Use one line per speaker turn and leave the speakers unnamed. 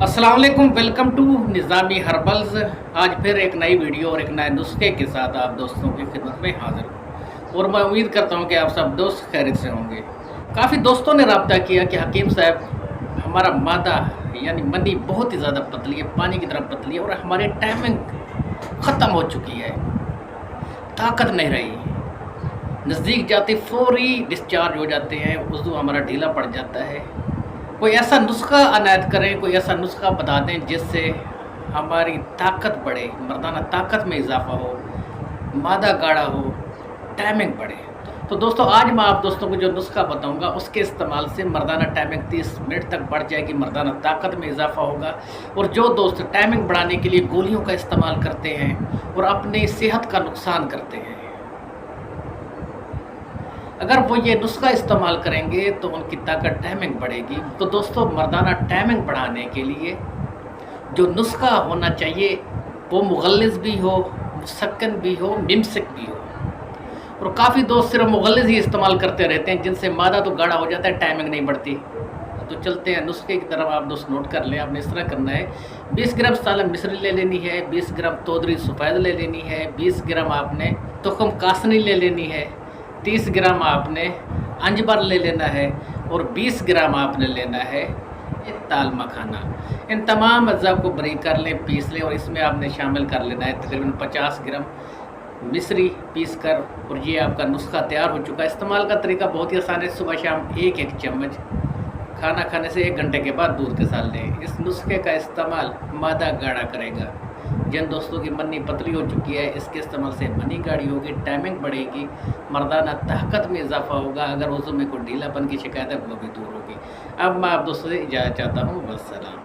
अस्सलाम वालेकुम, welcome to Nizami herbals. आज फिर एक नई वीडियो और एक नए नुस्खे के साथ आप दोस्तों की खिदमत में हाज़िर हूँ और मैं उम्मीद करता हूँ कि आप सब दोस्त खैरियत से होंगे। काफ़ी दोस्तों ने रब्ता किया कि हकीम साहब हमारा मादा यानी मनी बहुत ही ज़्यादा पतली है, पानी की तरह पतली है और हमारी टाइमिंग ख़त्म हो चुकी है, ताकत नहीं रही, नज़दीक जाते फौरी डिस्चार्ज हो जाते हैं, वज़ू हमारा ढीला पड़ जाता है। कोई ऐसा नुस्खा अनायत करें, कोई ऐसा नुस्खा बता दें जिससे हमारी ताकत बढ़े, मर्दाना ताकत में इजाफा हो, मादा गाढ़ा हो, टाइमिंग बढ़े। तो दोस्तों आज मैं आप दोस्तों को जो नुस्खा बताऊंगा उसके इस्तेमाल से मर्दाना टाइमिंग 30 मिनट तक बढ़ जाएगी, मर्दाना ताकत में इजाफा होगा। और जो दोस्त टाइमिंग बढ़ाने के लिए गोलियों का इस्तेमाल करते हैं और अपनी सेहत का नुकसान करते हैं, अगर वो ये नुस्खा इस्तेमाल करेंगे तो उनकी ताकत टाइमिंग बढ़ेगी। तो दोस्तों मर्दाना टाइमिंग बढ़ाने के लिए जो नुस्खा होना चाहिए वो मुगल्लिज़ भी हो, मुसक्कन भी हो, मिमसिक भी हो। और काफ़ी दोस्त सिर्फ मुगल्लिज़ ही इस्तेमाल करते रहते हैं जिनसे मादा तो गाढ़ा हो जाता है, टाइमिंग नहीं बढ़ती। तो चलते हैं नुस्खे की तरफ, आप दोस्त नोट कर लें। आपने इस तरह करना है, 20 ग्राम सालन मिस्री ले लेनी है, 20 ग्राम तोदरी सफ़ेद ले लेनी है, 20 ग्राम आपने तुखम कासनी ले लेनी है, 30 ग्राम आपने अंजबर ले लेना है और 20 ग्राम आपने लेना है ये ताल मखाना। इन तमाम अज़्ज़ा को बारीक कर लें, पीस लें और इसमें आपने शामिल कर लेना है तकरीबन 50 ग्राम मिस्री पीस कर। और ये आपका नुस्खा तैयार हो चुका है। इस्तेमाल का तरीका बहुत ही आसान है, सुबह शाम एक एक चम्मच, खाना खाने से 1 घंटे के बाद दूध के साथ लें। इस नुस्खे का इस्तेमाल मादा गाढ़ा करेगा। जिन दोस्तों की मनी पतली हो चुकी है, इसके इस्तेमाल से मनी गाढ़ी होगी, टाइमिंग बढ़ेगी, मर्दाना ताकत में इजाफा होगा। अगर वज़ू में कोई ढीलापन की शिकायत है वो भी दूर होगी। अब मैं आप दोस्तों से इजाज़त चाहता हूँ, वस्सलाम।